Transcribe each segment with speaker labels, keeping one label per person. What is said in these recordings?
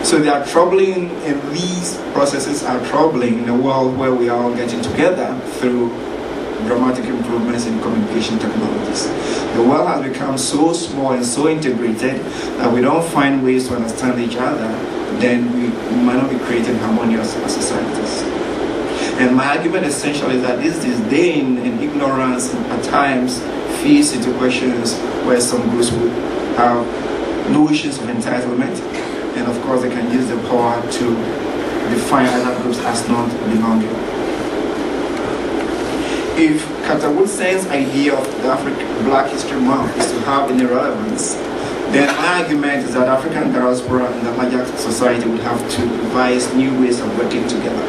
Speaker 1: So they are troubling, and these processes are troubling in a world where we are all getting together through dramatic improvements in communication technologies. The world has become so small and so integrated that we don't find ways to understand each other, then we might not be creating harmonious societies. And my argument essentially is that this disdain and ignorance at times feeds into questions where some groups would have notions of entitlement, and of course they can use the power to define other groups as not belonging. If Carter Woodson's idea of the Black History Month is to have any relevance, then my argument is that African diaspora and the larger society would have to devise new ways of working together.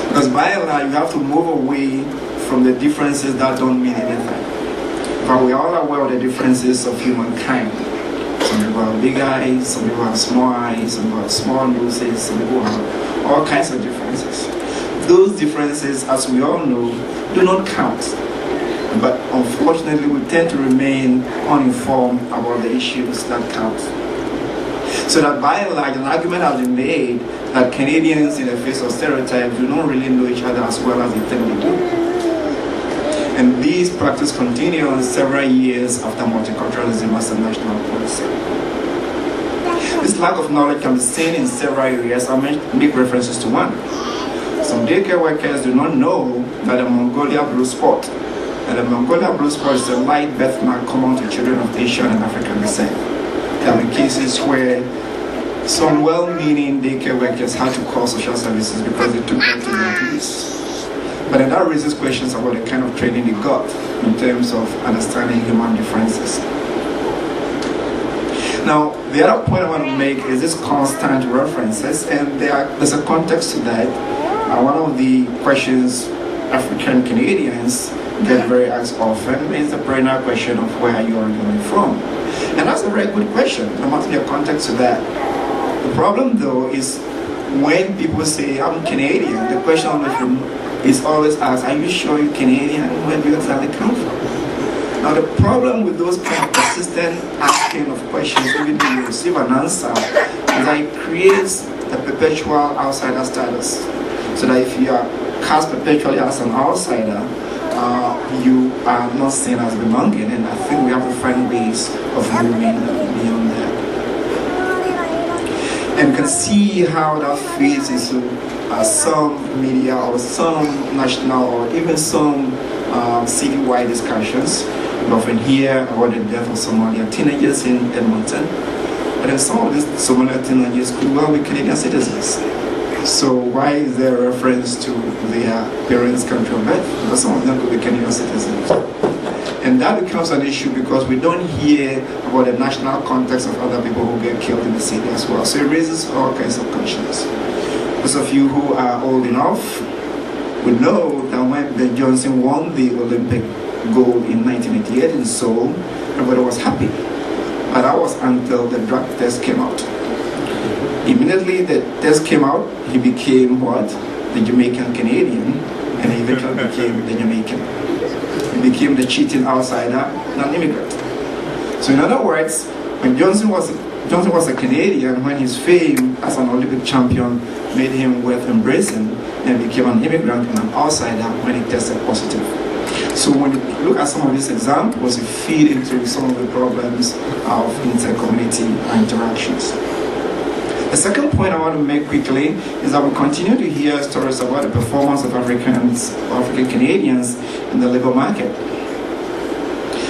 Speaker 1: Because by and large, you have to move away from the differences that don't mean anything. But we are all aware of the differences of humankind. Some people have big eyes, some people have small eyes, some people have small noses, some people have all kinds of differences. Those differences, as we all know, do not count. But unfortunately, we tend to remain uninformed about the issues that count. So that by and large, an argument has been made that Canadians, in the face of stereotypes, do not really know each other as well as they think they do. And these practices continue on several years after multiculturalism as a national policy. This lack of knowledge can be seen in several areas. I'll make references to one. Some daycare workers do not know that the Mongolia blue spot, and the Mongolia blue spot is a light birthmark common to children of Asian and African descent. There have been cases where some well-meaning daycare workers had to call social services because they took them to their police. But then that raises questions about the kind of training they got in terms of understanding human differences. Now, the other point I want to make is this constant references, and there's a context to that. One of the questions African Canadians get very asked often is the perennial question of where you are coming from. And that's a very good question. There must be a context to that. The problem, though, is when people say, I'm Canadian, the question is always asked, are you sure you're Canadian? Where do you exactly come from? Now, the problem with those kind of persistent asking of questions, even though you receive an answer, is that it creates a perpetual outsider status. So that if you are cast perpetually as an outsider, you are not seen as belonging, and I think we have to find ways of moving beyond that. And you can see how that feeds into some media or some national or even some citywide discussions. We often hear about the death of Somalian teenagers in Edmonton, but then some of these Somalian teenagers could well be Canadian citizens. So why is there a reference to their parents' country of birth? Because some of them could be Canadian citizens. And that becomes an issue because we don't hear about the national context of other people who get killed in the city as well. So it raises all kinds of questions. Those of you who are old enough would know that when Ben Johnson won the Olympic gold in 1988 in Seoul, everybody was happy. But that was until the drug test came out. Immediately the test came out, he became what? The Jamaican Canadian, and he eventually became the Jamaican. He became the cheating outsider, non-immigrant. So in other words, when Johnson was a Canadian, when his fame as an Olympic champion made him worth embracing, and became an immigrant and an outsider when he tested positive. So when you look at some of these examples, you feed into some of the problems of inter-community interactions. The second point I want to make quickly is that we continue to hear stories about the performance of African Canadians in the labor market.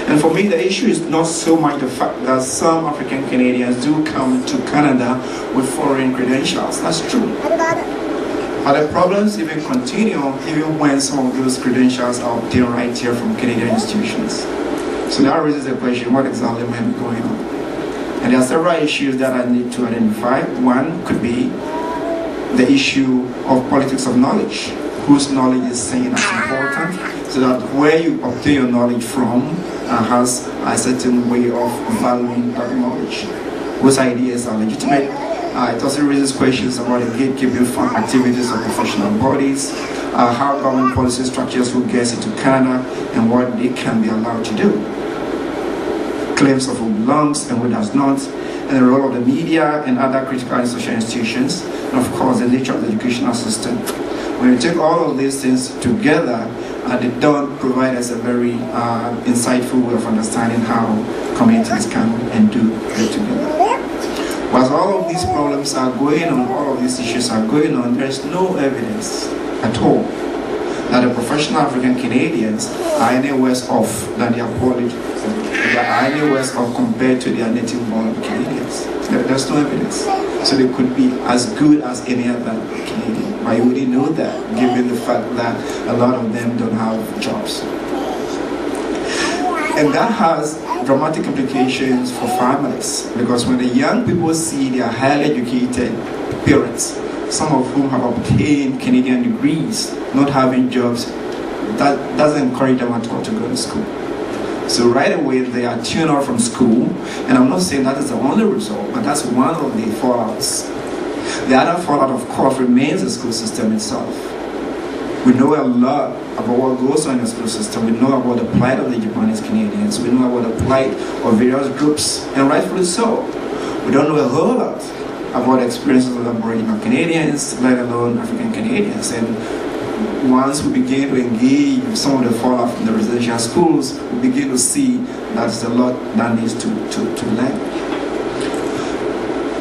Speaker 1: And for me, the issue is not so much the fact that some African Canadians do come to Canada with foreign credentials. That's true. But the problems even continue even when some of those credentials are obtained right here from Canadian institutions. So that raises the question, what exactly might be going on? And there are several issues that I need to identify. One could be the issue of politics of knowledge. Whose knowledge is seen as important, so that where you obtain your knowledge from has a certain way of valuing that knowledge. Whose ideas are legitimate. It also raises questions about the gatekeeping activities of professional bodies, how government policy structures who gets into Canada, and what they can be allowed to do. Claims of belongs and who does not, and the role of the media and other critical social institutions, and of course the nature of the educational system. When you take all of these things together, they don't provide us a very insightful way of understanding how communities can and do live together. Whilst all of these problems are going on, all of these issues are going on, there is no evidence at all that the professional African Canadians are any worse off than their Polish, they are any worse off compared to their native-born Canadians. There's no evidence. So they could be as good as any other Canadian. But you wouldn't know that, given the fact that a lot of them don't have jobs. And that has dramatic implications for families, because when the young people see their highly educated parents, some of whom have obtained Canadian degrees, not having jobs, that doesn't encourage them at all to go to school. So right away they are tuned out from school, and I'm not saying that is the only result, but that's one of the fallouts. The other fallout, of course, remains the school system itself. We know a lot about what goes on in the school system. We know about the plight of the Japanese Canadians. We know about the plight of various groups, and rightfully so. We don't know a whole lot about the experiences of Aboriginal Canadians, let alone African Canadians. And once we begin to engage with some of the fallout from the residential schools, we begin to see that there's a lot that needs to learn.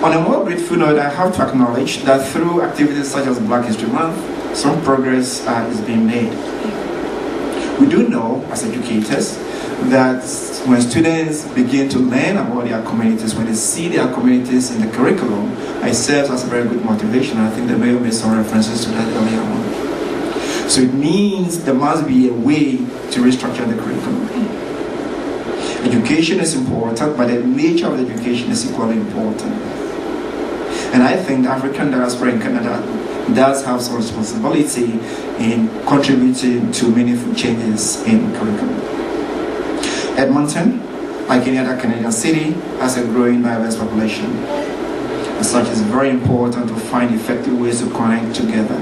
Speaker 1: On a more grateful note, I have to acknowledge that through activities such as Black History Month, some progress is being made. We do know, as educators, that when students begin to learn about their communities, when they see their communities in the curriculum, it serves as a very good motivation. I think the mayor made some references to that earlier on. So it means there must be a way to restructure the curriculum. Education is important, but the nature of the education is equally important. And I think the African diaspora in Canada does have some responsibility in contributing to meaningful changes in curriculum. Edmonton, like any other Canadian city, has a growing diverse population. As such, it's very important to find effective ways to connect together.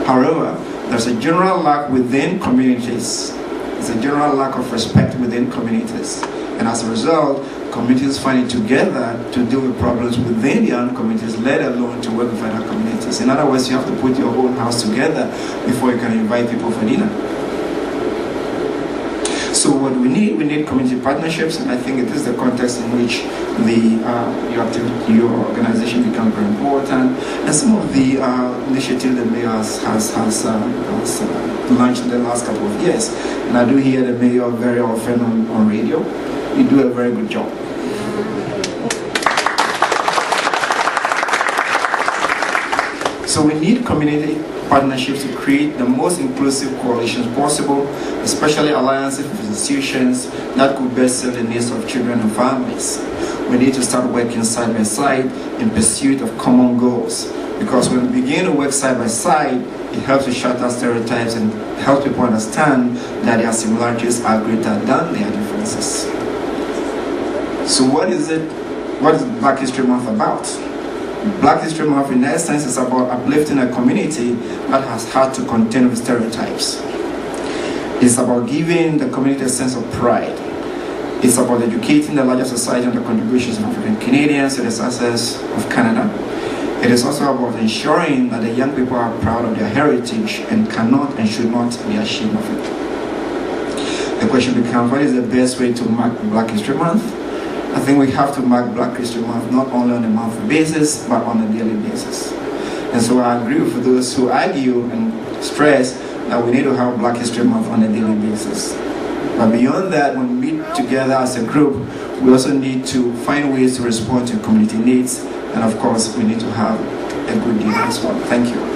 Speaker 1: However, there's a general lack within communities. There's a general lack of respect within communities. And as a result, communities find it together to deal with problems within their own communities, let alone to work with other communities. In other words, you have to put your own house together before you can invite people for dinner. So what we need community partnerships, and I think it is the context in which your organization becomes very important. And some of the initiatives the mayor has launched in the last couple of years. And I do hear the mayor very often on radio. You do a very good job. So we need community partnerships to create the most inclusive coalitions possible, especially alliances with institutions that could best serve the needs of children and families. We need to start working side by side in pursuit of common goals, because when we begin to work side by side, it helps to shatter stereotypes and help people understand that their similarities are greater than their differences. So what is Black History Month about? Black History Month, in essence, is about uplifting a community that has had to contend with stereotypes. It's about giving the community a sense of pride. It's about educating the larger society on the contributions of African Canadians to the success of Canada. It is also about ensuring that the young people are proud of their heritage and cannot and should not be ashamed of it. The question becomes, what is the best way to mark Black History Month? I think we have to mark Black History Month not only on a monthly basis, but on a daily basis. And so I agree with those who argue and stress that we need to have Black History Month on a daily basis. But beyond that, when we meet together as a group, we also need to find ways to respond to community needs. And of course, we need to have a good day as well. Thank you.